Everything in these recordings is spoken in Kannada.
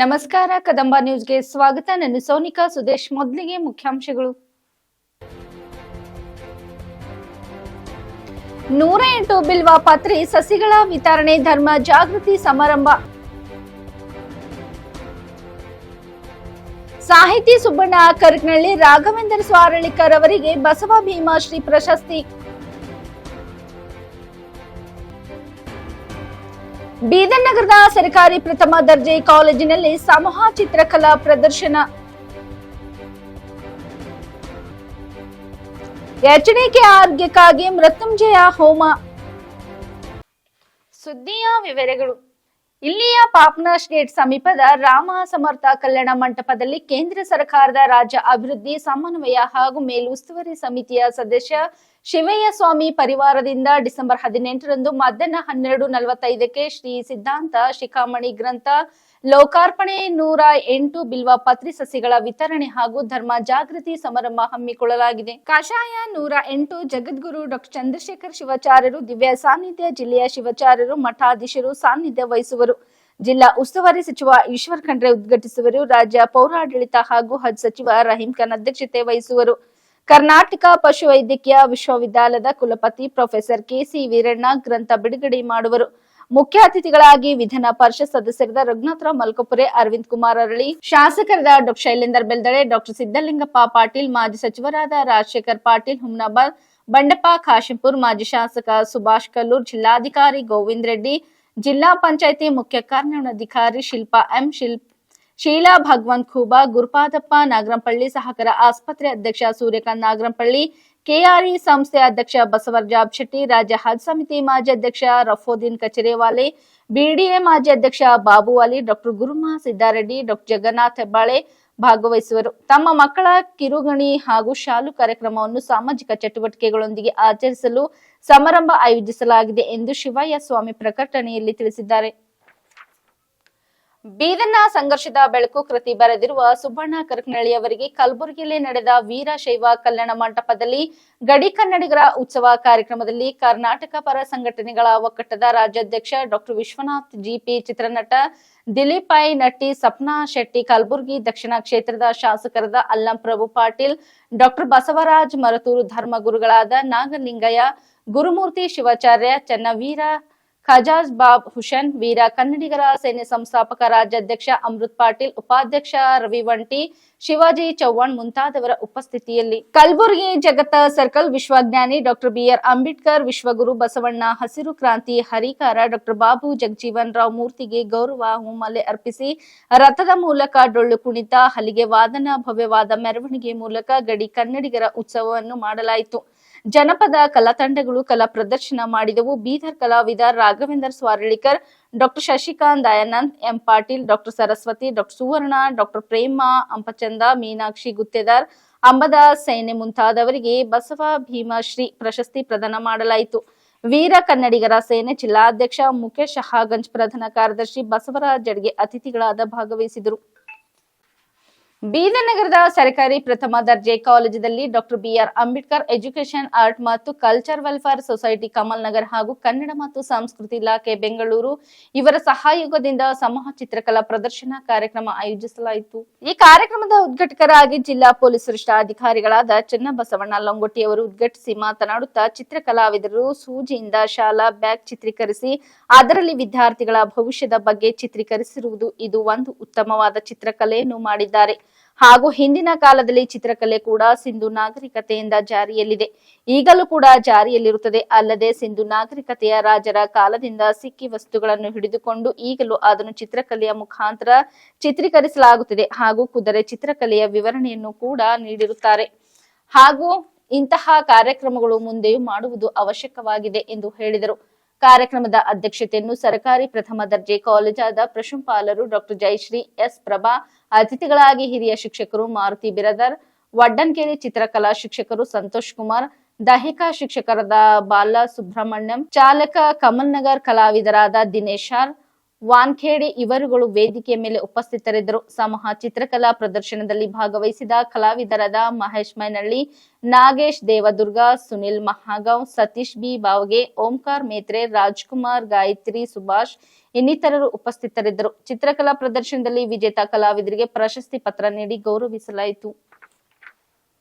ನಮಸ್ಕಾರ, ಕದಂಬ ನ್ಯೂಸ್ಗೆ ಸ್ವಾಗತ. ನಾನು ಸೋನಿಕಾ ಸುದೇಶ್. ಮೊದಲಿಗೆ ಮುಖ್ಯಾಂಶಗಳು. 108 ಬಿಲ್ವ ಪತ್ರಿ ಸಸಿಗಳ ವಿತರಣೆ, ಧರ್ಮ ಜಾಗೃತಿ ಸಮಾರಂಭ. ಸಾಹಿತಿ ಸುಬ್ಬಣ್ಣ ಕರಕನಹಳ್ಳಿ, ರಾಘವೇಂದ್ರ ಸ್ವಾರಳಿಕರ್ ಅವರಿಗೆ ಬಸವ ಭೀಮಾಶ್ರೀ ಪ್ರಶಸ್ತಿ. ಬೀದರ್ ನಗರದ ಸರ್ಕಾರಿ ಪ್ರಥಮ ದರ್ಜೆ ಕಾಲೇಜಿನಲ್ಲಿ ಸಮೂಹ ಚಿತ್ರಕಲಾ ಪ್ರದರ್ಶನ. ಎಚ್ಡಿಕೆ ಆರೋಗ್ಯಕ್ಕಾಗಿ ಮೃತ್ಯುಂಜಯ ಹೋಮ. ಸುದ್ದಿಯ ವಿವರಗಳು. ಇಲ್ಲಿಯ ಪಾಪ್ನಾಶ್ ಗೇಟ್ ಸಮೀಪದ ರಾಮ ಸಮರ್ಥ ಕಲ್ಯಾಣ ಮಂಟಪದಲ್ಲಿ ಕೇಂದ್ರ ಸರ್ಕಾರದ ರಾಜ್ಯ ಅಭಿವೃದ್ಧಿ ಸಮನ್ವಯ ಹಾಗೂ ಮೇಲುಸ್ತುವಾರಿ ಸಮಿತಿಯ ಸದಸ್ಯ ಶಿವಯ್ಯ ಸ್ವಾಮಿ ಪರಿವಾರದಿಂದ ಡಿಸೆಂಬರ್ 18ರಂದು ಮಧ್ಯಾಹ್ನ 12:45ಕ್ಕೆ ಶ್ರೀ ಸಿದ್ಧಾಂತ ಶಿಖಾಮಣಿ ಗ್ರಂಥ ಲೋಕಾರ್ಪಣೆ, 108 ಬಿಲ್ವ ಪತ್ರಿ ಸಸಿಗಳ ವಿತರಣೆ ಹಾಗೂ ಧರ್ಮ ಜಾಗೃತಿ ಸಮಾರಂಭ ಹಮ್ಮಿಕೊಳ್ಳಲಾಗಿದೆ. ಕಷಾಯ 108 ಜಗದ್ಗುರು ಡಾ ಚಂದ್ರಶೇಖರ್ ಶಿವಾಚಾರ್ಯರು ದಿವ್ಯ ಸಾನ್ನಿಧ್ಯ, ಜಿಲ್ಲೆಯ ಶಿವಾಚಾರ್ಯರು ಮಠಾಧೀಶರು ಸಾನ್ನಿಧ್ಯ ವಹಿಸುವರು. ಜಿಲ್ಲಾ ಉಸ್ತುವಾರಿ ಸಚಿವ ಈಶ್ವರ್ ಖಂಡ್ರೆ ಉದ್ಘಾಟಿಸುವರು. ರಾಜ್ಯ ಪೌರಾಡಳಿತ ಹಾಗೂ ಹಜ್ ಸಚಿವ ರಹೀಂ ಖಾನ್ ಅಧ್ಯಕ್ಷತೆ ವಹಿಸುವರು. ಕರ್ನಾಟಕ ಪಶುವೈದ್ಯಕೀಯ ವಿಶ್ವವಿದ್ಯಾಲಯದ ಕುಲಪತಿ ಪ್ರೊಫೆಸರ್ ಕೆಸಿ ವೀರಣ್ಣ ಗ್ರಂಥ ಬಿಡುಗಡೆ ಮಾಡುವರು. ಮುಖ್ಯ ಅತಿಥಿಗಳಾಗಿ ವಿಧಾನ ಪರಿಷತ್ ಸದಸ್ಯರಾದ ರಘುನಾಥರಾವ್ ಮಲ್ಕಪುರೆ, ಅರವಿಂದ್ ಕುಮಾರ್ ಅರಳಿ, ಶಾಸಕರಾದ ಡಾ ಶೈಲೇಂದರ್ ಬೆಲ್ದಳೆ, ಡಾ ಸಿದ್ದಲಿಂಗಪ್ಪ ಪಾಟೀಲ್, ಮಾಜಿ ಸಚಿವರಾದ ರಾಜಶೇಖರ್ ಪಾಟೀಲ್ ಹುಮ್ನಾಬಾದ್, ಬಂಡಪ್ಪ ಖಾಶಿಂಪುರ್, ಮಾಜಿ ಶಾಸಕ ಸುಭಾಷ್ ಕಲ್ಲೂರ್, ಜಿಲ್ಲಾಧಿಕಾರಿ ಗೋವಿಂದ್ ರೆಡ್ಡಿ, ಜಿಲ್ಲಾ ಪಂಚಾಯಿತಿ ಮುಖ್ಯ ಕಾರ್ಯನಿರ್ವಹಣಾಧಿಕಾರಿ ಶಿಲ್ಪಾ ಎಂ, ಶೀಲಾ ಭಗವಂತ್ ಖೂಬಾ, ಗುರುಪಾದಪ್ಪ ನಾಗರಂಪಳ್ಳಿ, ಸಹಕಾರ ಆಸ್ಪತ್ರೆ ಅಧ್ಯಕ್ಷ ಸೂರ್ಯಕಾಂತ್ ನಾಗರಂಪಳ್ಳಿ, ಕೆಆರ್ಇ ಸಂಸ್ಥೆ ಅಧ್ಯಕ್ಷ ಬಸವರಾಜ್ ಶೆಟ್ಟಿ, ರಾಜ್ಯ ಹಜ್ ಸಮಿತಿ ಮಾಜಿ ಅಧ್ಯಕ್ಷ ರಫೋದ್ದೀನ್ ಕಚೇರಿವಾಲೆ, ಬಿಡಿಎ ಮಾಜಿ ಅಧ್ಯಕ್ಷ ಬಾಬುವಾಲಿ, ಡಾ ಗುರುಮಾ ಸಿದ್ದಾರೆಡ್ಡಿ, ಡಾ ಜಗನ್ನಾಥ್ ಹೆಬ್ಬಾಳೆ ಭಾಗವಹಿಸುವರು. ತಮ್ಮ ಮಕ್ಕಳ ಕಿರುಗಣಿ ಹಾಗೂ ಶಾಲು ಕಾರ್ಯಕ್ರಮವನ್ನು ಸಾಮಾಜಿಕ ಚಟುವಟಿಕೆಗಳೊಂದಿಗೆ ಆಚರಿಸಲು ಸಮಾರಂಭ ಆಯೋಜಿಸಲಾಗಿದೆ ಎಂದು ಶಿವಯ್ಯ ಸ್ವಾಮಿ ಪ್ರಕಟಣೆಯಲ್ಲಿ ತಿಳಿಸಿದ್ದಾರೆ. ಬೀದರ್ನ ಸಂಘರ್ಷದ ಬೆಳಕು ಕೃತಿ ಬರೆದಿರುವ ಸುಬ್ಬಣ್ಣ ಕರಕನಹಳ್ಳಿ ಅವರಿಗೆ ಕಲಬುರಗಿಯಲ್ಲಿ ನಡೆದ ವೀರಶೈವ ಕಲ್ಯಾಣ ಮಂಟಪದಲ್ಲಿ ಗಡಿ ಕನ್ನಡಿಗರ ಉತ್ಸವ ಕಾರ್ಯಕ್ರಮದಲ್ಲಿ ಕರ್ನಾಟಕ ಪರ ಸಂಘಟನೆಗಳ ಒಕ್ಕೂಟದ ರಾಜ್ಯಾಧ್ಯಕ್ಷ ಡಾ ವಿಶ್ವನಾಥ್ ಜಿಪಿ, ಚಿತ್ರನಟ ದಿಲೀಪ್ ಐ, ನಟಿ ಸಪ್ನಾ ಶೆಟ್ಟಿ, ಕಲಬುರಗಿ ದಕ್ಷಿಣ ಕ್ಷೇತ್ರದ ಶಾಸಕರಾದ ಅಲ್ಲಂ ಪ್ರಭು ಪಾಟೀಲ್, ಡಾ ಬಸವರಾಜ್ ಮರತೂರು, ಧರ್ಮಗುರುಗಳಾದ ನಾಗಲಿಂಗಯ್ಯ, ಗುರುಮೂರ್ತಿ ಶಿವಾಚಾರ್ಯ, ಚನ್ನವೀರ ಖಜಾಜ್ ಬಾಬ್ ಹುಸೇನ್, ವೀರ ಕನ್ನಡಿಗರ ಸೇನೆ ಸಂಸ್ಥಾಪಕ ರಾಜ್ಯಾಧ್ಯಕ್ಷ ಅಮೃತ್ ಪಾಟೀಲ್, ಉಪಾಧ್ಯಕ್ಷ ರವಿವಂಟಿ, ಶಿವಾಜಿ ಚೌಹಾಣ್ ಮುಂತಾದವರ ಉಪಸ್ಥಿತಿಯಲ್ಲಿ ಕಲಬುರಗಿ ಜಗತ್ತ ಸರ್ಕಲ್ ವಿಶ್ವಜ್ಞಾನಿ ಡಾ ಬಿಆರ್ ಅಂಬೇಡ್ಕರ್, ವಿಶ್ವಗುರು ಬಸವಣ್ಣ, ಹಸಿರು ಕ್ರಾಂತಿ ಹರಿಕಾರ ಡಾ ಬಾಬು ಜಗಜೀವನ್ ರಾವ್ ಮೂರ್ತಿಗೆ ಗೌರವ ಹೂಮಾಲೆ ಅರ್ಪಿಸಿ ರಥದ ಮೂಲಕ ಡೊಳ್ಳು ಕುಣಿತ, ಹಲಿಗೆ ವಾದನ, ಭವ್ಯವಾದ ಮೆರವಣಿಗೆ ಮೂಲಕ ಗಡಿ ಕನ್ನಡಿಗರ ಉತ್ಸವವನ್ನು ಮಾಡಲಾಯಿತು. ಜನಪದ ಕಲಾ ತಂಡಗಳು ಕಲಾ ಪ್ರದರ್ಶನ ಮಾಡಿದವು. ಬೀದರ್ ಕಲಾವಿದ ರಾಘವೇಂದ್ರ ಸ್ವಾರಳಿಕರ್, ಡಾ ಶಶಿಕಾಂತ್ ದಯಾನಂದ್, ಎಂ ಪಾಟೀಲ್, ಡಾ ಸರಸ್ವತಿ, ಡಾ ಸುವರ್ಣ, ಡಾ ಪ್ರೇಮಾ ಅಂಪಚಂದ, ಮೀನಾಕ್ಷಿ ಗುತ್ತೇದಾರ್, ಅಂಬದ ಸೇನೆ ಮುಂತಾದವರಿಗೆ ಬಸವ ಭೀಮಾಶ್ರೀ ಪ್ರಶಸ್ತಿ ಪ್ರದಾನ ಮಾಡಲಾಯಿತು. ವೀರ ಕನ್ನಡಿಗರ ಸೇನೆ ಜಿಲ್ಲಾಧ್ಯಕ್ಷ ಮುಖೇಶ್ ಶಹಾಗಂಜ್, ಪ್ರಧಾನ ಕಾರ್ಯದರ್ಶಿ ಬಸವರಾಜ್ ಜಡ್ಗೆ ಅತಿಥಿಗಳಾದ ಭಾಗವಹಿಸಿದರು. ಬೀದರ್ ನಗರದ ಸರ್ಕಾರಿ ಪ್ರಥಮ ದರ್ಜೆ ಕಾಲೇಜಿನಲ್ಲಿ ಡಾ ಬಿಆರ್ ಅಂಬೇಡ್ಕರ್ ಎಜುಕೇಷನ್, ಆರ್ಟ್ ಮತ್ತು culture welfare society Kamal Nagar ಹಾಗೂ ಕನ್ನಡ ಮತ್ತು ಸಂಸ್ಕೃತಿ ಇಲಾಖೆ ಬೆಂಗಳೂರು ಇವರ ಸಹಯೋಗದಿಂದ ಸಮೂಹ ಚಿತ್ರಕಲಾ ಪ್ರದರ್ಶನ ಕಾರ್ಯಕ್ರಮ ಆಯೋಜಿಸಲಾಯಿತು. ಈ ಕಾರ್ಯಕ್ರಮದ ಉದ್ಘಾಟಕರಾಗಿ ಜಿಲ್ಲಾ ಪೊಲೀಸ್ ವರಿಷ್ಠಾಧಿಕಾರಿಗಳಾದ ಚನ್ನಬಸವಣ್ಣ ಲಂಗೋಟಿ ಅವರು ಉದ್ಘಾಟಿಸಿ ಮಾತನಾಡುತ್ತಾ, ಚಿತ್ರಕಲಾವಿದರು ಸೂಜಿಯಿಂದ ಶಾಲಾ ಬ್ಯಾಗ್ ಚಿತ್ರೀಕರಿಸಿ ಅದರಲ್ಲಿ ವಿದ್ಯಾರ್ಥಿಗಳ ಭವಿಷ್ಯದ ಬಗ್ಗೆ ಚಿತ್ರೀಕರಿಸಿರುವುದು ಇದು ಒಂದು ಉತ್ತಮವಾದ ಚಿತ್ರಕಲೆಯನ್ನು ಮಾಡಿದ್ದಾರೆ. ಹಾಗೂ ಹಿಂದಿನ ಕಾಲದಲ್ಲಿ ಚಿತ್ರಕಲೆ ಕೂಡ ಸಿಂಧು ನಾಗರಿಕತೆಯಿಂದ ಜಾರಿಯಲ್ಲಿದೆ, ಈಗಲೂ ಕೂಡ ಜಾರಿಯಲ್ಲಿರುತ್ತದೆ. ಅಲ್ಲದೆ ಸಿಂಧು ನಾಗರಿಕತೆಯ ರಾಜರ ಕಾಲದಿಂದ ಸಿಕ್ಕಿ ವಸ್ತುಗಳನ್ನು ಹಿಡಿದುಕೊಂಡು ಈಗಲೂ ಅದನ್ನು ಚಿತ್ರಕಲೆಯ ಮುಖಾಂತರ ಚಿತ್ರೀಕರಿಸಲಾಗುತ್ತದೆ. ಹಾಗೂ ಕುದುರೆ ಚಿತ್ರಕಲೆಯ ವಿವರಣೆಯನ್ನು ಕೂಡ ನೀಡಿರುತ್ತಾರೆ. ಹಾಗೂ ಇಂತಹ ಕಾರ್ಯಕ್ರಮಗಳು ಮುಂದೆಯೂ ಮಾಡುವುದು ಅವಶ್ಯಕವಾಗಿದೆ ಎಂದು ಹೇಳಿದರು. ಕಾರ್ಯಕ್ರಮದ ಅಧ್ಯಕ್ಷತೆಯನ್ನು ಸರ್ಕಾರಿ ಪ್ರಥಮ ದರ್ಜೆ ಕಾಲೇಜಾದ ಪ್ರಾಂಶುಪಾಲರು ಡಾ ಜಯಶ್ರೀ ಎಸ್ ಪ್ರಭಾ, ಅತಿಥಿಗಳಾಗಿ ಹಿರಿಯ ಶಿಕ್ಷಕರು ಮಾರುತಿ ಬಿರದರ್, ವಡ್ಡನ್ಕೇರಿ ಚಿತ್ರಕಲಾ ಶಿಕ್ಷಕರು ಸಂತೋಷ್ ಕುಮಾರ್, ದೈಹಿಕ ಶಿಕ್ಷಕರಾದ ಬಾಲ ಸುಬ್ರಹ್ಮಣ್ಯಂ, ಚಾಲಕ ಕಮಲ್ ನಗರ್ ಕಲಾವಿದರಾದ ದಿನೇಶ್ ಆರ್, ವಾನ್ಖೇಡೆ ಇವರುಗಳು ವೇದಿಕೆಯ ಮೇಲೆ ಉಪಸ್ಥಿತರಿದ್ದರು. ಸಮೂಹ ಚಿತ್ರಕಲಾ ಪ್ರದರ್ಶನದಲ್ಲಿ ಭಾಗವಹಿಸಿದ ಕಲಾವಿದರಾದ ಮಹೇಶ್ ಮೈನಳ್ಳಿ, ನಾಗೇಶ್ ದೇವದುರ್ಗ, ಸುನಿಲ್ ಮಹಾಗಾಂವ್, ಸತೀಶ್ ಬಿ ಬಾವಗೆ, ಓಂಕಾರ್ ಮೇತ್ರೆ, ರಾಜ್ಕುಮಾರ್, ಗಾಯತ್ರಿ, ಸುಭಾಷ್ ಇನ್ನಿತರರು ಉಪಸ್ಥಿತರಿದ್ದರು. ಚಿತ್ರಕಲಾ ಪ್ರದರ್ಶನದಲ್ಲಿ ವಿಜೇತ ಕಲಾವಿದರಿಗೆ ಪ್ರಶಸ್ತಿ ಪತ್ರ ನೀಡಿ ಗೌರವಿಸಲಾಯಿತು.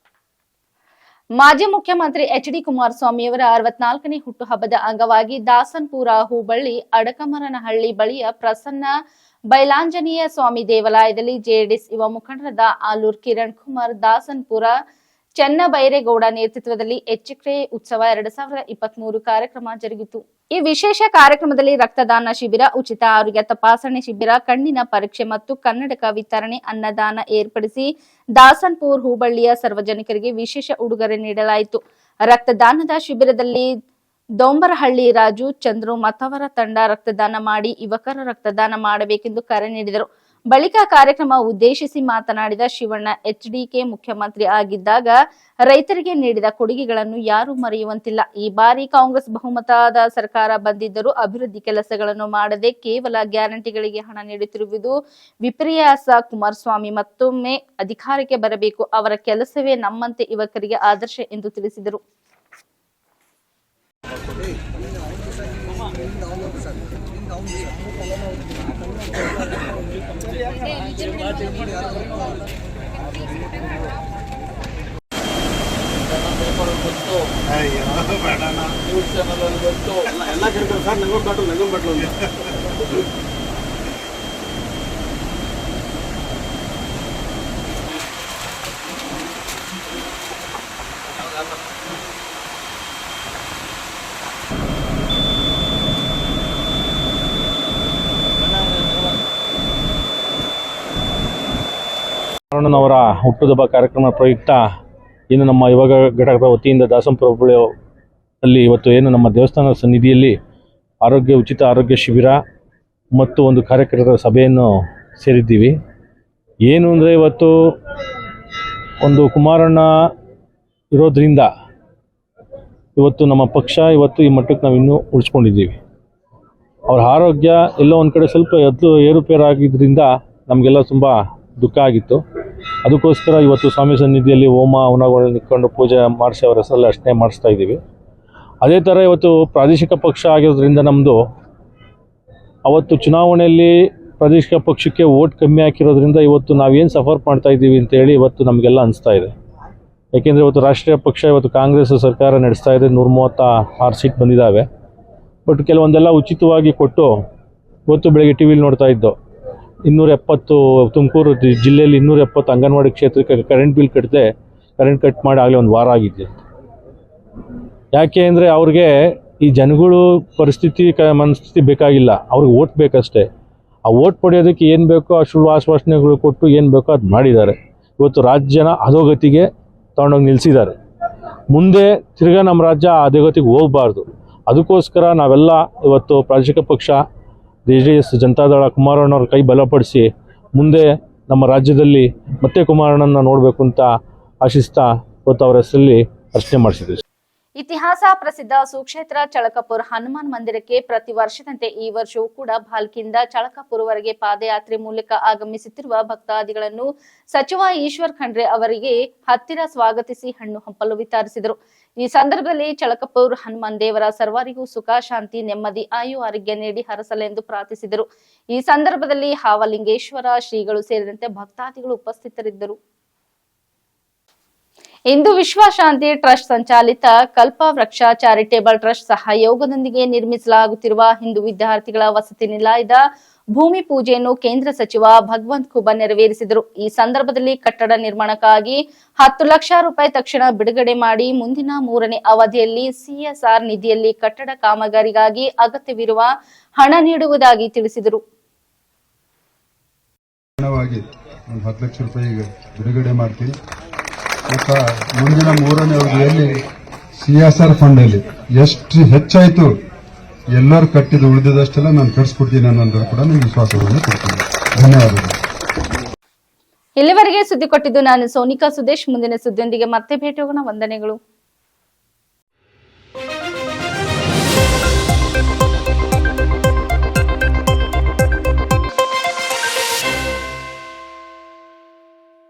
ಮಾಜಿ ಮುಖ್ಯಮಂತ್ರಿ ಎಚ್.ಡಿ. ಕುಮಾರಸ್ವಾಮಿಯವರ 64ನೇ ಹುಟ್ಟುಹಬ್ಬದ ಅಂಗವಾಗಿ ದಾಸನ್ಪುರ ಹೋಬಳಿ ಅಡಕಮರನಹಳ್ಳಿ ಬಳಿಯ ಪ್ರಸನ್ನ ಬೈಲಾಂಜನೇಯ ಸ್ವಾಮಿ ದೇವಾಲಯದಲ್ಲಿ ಜೆಡಿಎಸ್ ಯುವ ಮುಖಂಡರಾದ ಆಲೂರ್ ಕಿರಣ್ ಕುಮಾರ್, ದಾಸನ್ಪುರ ಚೆನ್ನಬೈರೇಗೌಡ ನೇತೃತ್ವದಲ್ಲಿ ಎಚ್ಕ್ರೆ ಉತ್ಸವ 2023 ಕಾರ್ಯಕ್ರಮ ಜರುಗಿತು. ಈ ವಿಶೇಷ ಕಾರ್ಯಕ್ರಮದಲ್ಲಿ ರಕ್ತದಾನ ಶಿಬಿರ, ಉಚಿತ ಆರೋಗ್ಯ ತಪಾಸಣೆ ಶಿಬಿರ, ಕಣ್ಣಿನ ಪರೀಕ್ಷೆ ಮತ್ತು ಕನ್ನಡಕ ವಿತರಣೆ, ಅನ್ನದಾನ ಏರ್ಪಡಿಸಿ ದಾಸನ್ಪುರ್ ಹೋಬಳಿಯ ಸಾರ್ವಜನಿಕರಿಗೆ ವಿಶೇಷ ಉಡುಗೊರೆ ನೀಡಲಾಯಿತು. ರಕ್ತದಾನದ ಶಿಬಿರದಲ್ಲಿ ದೊಂಬರಹಳ್ಳಿ ರಾಜು, ಚಂದ್ರು ಮತ್ತವರ ತಂಡ ರಕ್ತದಾನ ಮಾಡಿ ಯುವಕರ ರಕ್ತದಾನ ಮಾಡಬೇಕೆಂದು ಕರೆ ನೀಡಿದರು. ಬಳಿಕ ಕಾರ್ಯಕ್ರಮ ಉದ್ದೇಶಿಸಿ ಮಾತನಾಡಿದ ಶಿವಣ್ಣ, ಎಚ್ಡಿಕೆ ಮುಖ್ಯಮಂತ್ರಿ ಆಗಿದ್ದಾಗ ರೈತರಿಗೆ ನೀಡಿದ ಕೊಡುಗೆಗಳನ್ನು ಯಾರೂ ಮರೆಯುವಂತಿಲ್ಲ. ಈ ಬಾರಿ ಕಾಂಗ್ರೆಸ್ ಬಹುಮತದ ಸರ್ಕಾರ ಬಂದಿದ್ದರೂ ಅಭಿವೃದ್ಧಿ ಕೆಲಸಗಳನ್ನು ಮಾಡದೆ ಕೇವಲ ಗ್ಯಾರಂಟಿಗಳಿಗೆ ಹಣ ನೀಡುತ್ತಿರುವುದು ವಿಪರ್ಯಾಸ. ಕುಮಾರಸ್ವಾಮಿ ಮತ್ತೊಮ್ಮೆ ಅಧಿಕಾರಕ್ಕೆ ಬರಬೇಕು. ಅವರ ಕೆಲಸವೇ ನಮ್ಮಂತೆ ಯುವಕರಿಗೆ ಆದರ್ಶ ಎಂದು ತಿಳಿಸಿದರು. ಅವರ ಹುಟ್ಟುಹಬ್ಬ ಕಾರ್ಯಕ್ರಮ ಪ್ರಯುಕ್ತ ಇನ್ನು ನಮ್ಮ ಯುವಕ ಘಟಕದ ವತಿಯಿಂದ ದಾಸನ್ಪುರ ಹೋಬಳಿಯಲ್ಲಿ ಇವತ್ತು ಏನು ನಮ್ಮ ದೇವಸ್ಥಾನದ ಸನ್ನಿಧಿಯಲ್ಲಿ ಉಚಿತ ಆರೋಗ್ಯ ಶಿಬಿರ ಮತ್ತು ಒಂದು ಕಾರ್ಯಕರ್ತರ ಸಭೆಯನ್ನು ಸೇರಿದ್ದೀವಿ. ಏನು ಅಂದರೆ ಇವತ್ತು ಒಂದು ಕುಮಾರಣ್ಣ ಇರೋದ್ರಿಂದ ಇವತ್ತು ನಮ್ಮ ಪಕ್ಷ ಇವತ್ತು ಈ ಮಟ್ಟಕ್ಕೆ ನಾವು ಇನ್ನೂ ಉಳಿಸ್ಕೊಂಡಿದ್ದೀವಿ. ಅವರ ಆರೋಗ್ಯ ಎಲ್ಲೋ ಒಂದು ಕಡೆ ಸ್ವಲ್ಪ ಏರುಪೇರಾಗಿದ್ದರಿಂದ ನಮಗೆಲ್ಲ ತುಂಬ ದುಃಖ ಆಗಿತ್ತು. ಅದಕ್ಕೋಸ್ಕರ ಇವತ್ತು ಸ್ವಾಮಿ ಸನ್ನಿಧಿಯಲ್ಲಿ ಹೋಮ ಹವನಗಳು ನಿಂತ್ಕೊಂಡು ಪೂಜೆ ಮಾಡಿಸಿ ಅವರ ಹೆಸರಲ್ಲಿ ಅರ್ಚನೆ ಮಾಡಿಸ್ತಾ ಇದ್ದೀವಿ. ಅದೇ ಥರ ಇವತ್ತು ಪ್ರಾದೇಶಿಕ ಪಕ್ಷ ಆಗಿರೋದ್ರಿಂದ ನಮ್ಮದು ಅವತ್ತು ಚುನಾವಣೆಯಲ್ಲಿ ಪ್ರಾದೇಶಿಕ ಪಕ್ಷಕ್ಕೆ ವೋಟ್ ಕಮ್ಮಿ ಹಾಕಿರೋದ್ರಿಂದ ಇವತ್ತು ನಾವೇನು ಸಫರ್ ಮಾಡ್ತಾ ಇದ್ದೀವಿ ಅಂತೇಳಿ ಇವತ್ತು ನಮಗೆಲ್ಲ ಅನಿಸ್ತಾ ಇದೆ. ಏಕೆಂದರೆ ಇವತ್ತು ರಾಷ್ಟ್ರೀಯ ಪಕ್ಷ ಇವತ್ತು ಕಾಂಗ್ರೆಸ್ ಸರ್ಕಾರ ನಡೆಸ್ತಾ ಇದೆ. 136 ಸೀಟ್ ಬಂದಿದ್ದಾವೆ. ಬಟ್ ಕೆಲವೊಂದೆಲ್ಲ ಉಚಿತವಾಗಿ ಕೊಟ್ಟು ಇವತ್ತು ಬೆಳಗ್ಗೆ ಟಿ ವಿಲಿ ನೋಡ್ತಾ ಇದ್ದೋ 270 ತುಮಕೂರು ಜಿಲ್ಲೆಯಲ್ಲಿ 270 ಅಂಗನವಾಡಿ ಕ್ಷೇತ್ರಕ್ಕೆ ಕರೆಂಟ್ ಬಿಲ್ ಕರೆಂಟ್ ಕಟ್ ಮಾಡಿ ಆಗಲೇ ಒಂದು ವಾರ ಆಗಿದೆ. ಯಾಕೆ ಅಂದರೆ ಅವ್ರಿಗೆ ಈ ಜನಗಳು ಮನಸ್ಥಿತಿ ಬೇಕಾಗಿಲ್ಲ, ಅವ್ರಿಗೆ ಓಟ್ ಬೇಕಷ್ಟೇ. ಆ ಓಟ್ ಪಡೆಯೋದಕ್ಕೆ ಏನು ಬೇಕೋ ಆ ಸುಳ್ಳು ಆಶ್ವಾಸನೆಗಳು ಕೊಟ್ಟು ಏನು ಬೇಕೋ ಅದು ಮಾಡಿದ್ದಾರೆ. ಇವತ್ತು ರಾಜ್ಯನ ಅಧೋಗತಿಗೆ ತಗೊಂಡೋಗಿ ನಿಲ್ಲಿಸಿದ್ದಾರೆ. ಮುಂದೆ ತಿರ್ಗಾ ನಮ್ಮ ರಾಜ್ಯ ಅಧೋಗತಿಗೆ ಹೋಗಬಾರ್ದು. ಅದಕ್ಕೋಸ್ಕರ ನಾವೆಲ್ಲ ಇವತ್ತು ಪ್ರಾದೇಶಿಕ ಪಕ್ಷ ಜೆಡಿಎಸ್ ಜನತಾದಳ ಕುಮಾರಣ್ಣವ್ರ ಕೈ ಬಲಪಡಿಸಿ ಮುಂದೆ ನಮ್ಮ ರಾಜ್ಯದಲ್ಲಿ ಮತ್ತೆ ಕುಮಾರಣ್ಣನ ನೋಡಬೇಕು ಅಂತ ಆಶಿಸ್ತಾ ಇವತ್ತು ಅವರ ಹೆಸರಲ್ಲಿ ಅರ್ಚನೆ ಮಾಡಿಸಿದ್ವಿ. ಇತಿಹಾಸ ಪ್ರಸಿದ್ಧ ಸುಕ್ಷೇತ್ರ ಚಳಕಪುರ್ ಹನುಮಾನ್ ಮಂದಿರಕ್ಕೆ ಪ್ರತಿ ವರ್ಷದಂತೆ ಈ ವರ್ಷವೂ ಕೂಡ ಭಾಲ್ಕಿಯಿಂದ ಚಳಕಪುರವರೆಗೆ ಪಾದಯಾತ್ರೆ ಮೂಲಕ ಆಗಮಿಸುತ್ತಿರುವ ಭಕ್ತಾದಿಗಳನ್ನು ಸಚಿವ ಈಶ್ವರ್ ಖಂಡ್ರೆ ಅವರಿಗೆ ಹತ್ತಿರ ಸ್ವಾಗತಿಸಿ ಹಣ್ಣು ಹಂಪಲು ವಿತರಿಸಿದರು. ಈ ಸಂದರ್ಭದಲ್ಲಿ ಚಳಕಪುರ್ ಹನುಮಾನ್ ದೇವರ ಸರ್ವರಿಗೂ ಸುಖ, ಶಾಂತಿ, ನೆಮ್ಮದಿ, ಆಯು ಆರೋಗ್ಯ ನೀಡಿ ಹರಸಲೆಂದು ಪ್ರಾರ್ಥಿಸಿದರು. ಈ ಸಂದರ್ಭದಲ್ಲಿ ಹಾವಲಿಂಗೇಶ್ವರ ಶ್ರೀಗಳು ಸೇರಿದಂತೆ ಭಕ್ತಾದಿಗಳು ಉಪಸ್ಥಿತರಿದ್ದರು. ಇಂದು ವಿಶ್ವ ಶಾಂತಿ ಟ್ರಸ್ಟ್ ಸಂಚಾಲಿತ ಕಲ್ಪವೃಕ್ಷ ಚಾರಿಟೇಬಲ್ ಟ್ರಸ್ಟ್ ಸಹಯೋಗದೊಂದಿಗೆ ನಿರ್ಮಿಸಲಾಗುತ್ತಿರುವ ಹಿಂದೂ ವಿದ್ಯಾರ್ಥಿಗಳ ವಸತಿ ನಿಲಯದ ಭೂಮಿ ಪೂಜೆಯನ್ನು ಕೇಂದ್ರ ಸಚಿವ ಭಗವಂತ್ ಖೂಬಾ ನೆರವೇರಿಸಿದರು. ಈ ಸಂದರ್ಭದಲ್ಲಿ ಕಟ್ಟಡ ನಿರ್ಮಾಣಕ್ಕಾಗಿ 10 ಲಕ್ಷ ರೂಪಾಯಿ ತಕ್ಷಣ ಬಿಡುಗಡೆ ಮಾಡಿ ಮುಂದಿನ 3ನೇ ಅವಧಿಯಲ್ಲಿ ಸಿಎಸ್ಆರ್ ನಿಧಿಯಲ್ಲಿ ಕಟ್ಟಡ ಕಾಮಗಾರಿಗಾಗಿ ಅಗತ್ಯವಿರುವ ಹಣ ನೀಡುವುದಾಗಿ ತಿಳಿಸಿದರು. 10 ಲಕ್ಷ ರೂಪಾಯಿ ಬಿಡುಗಡೆ ಮಾಡ್ತೀನಿ. ಮುಂದಿನ 3ನೇ ಅವಧಿಯಲ್ಲಿ ಸಿಎಸ್ಆರ್ ಫಂಡ್ ಅಲ್ಲಿ ಎಷ್ಟು ಹೆಚ್ಚಾಯ್ತು ಎಲ್ಲರೂ ಕಟ್ಟಿದ ಉಳಿದದಷ್ಟೆಲ್ಲ ನಾನು ಕಟ್ಸ್ಕೊಡ್ತೀನಿ ಅನ್ನೋದು ಕೂಡ ನಿಮ್ಗೆ ವಿಶ್ವಾಸವನ್ನು ಕೊಡ್ತೀನಿ. ಧನ್ಯವಾದಗಳು. ಇಲ್ಲಿವರೆಗೆ ಸುದ್ದಿ ಕೊಟ್ಟಿದ್ದು ನಾನು ಸೋನಿಕಾ ಸುದೇಶ್. ಮುಂದಿನ ಸುದ್ದಿಯೊಂದಿಗೆ ಮತ್ತೆ ಭೇಟಿ ಹೋಗೋಣ. ವಂದನೆಗಳು.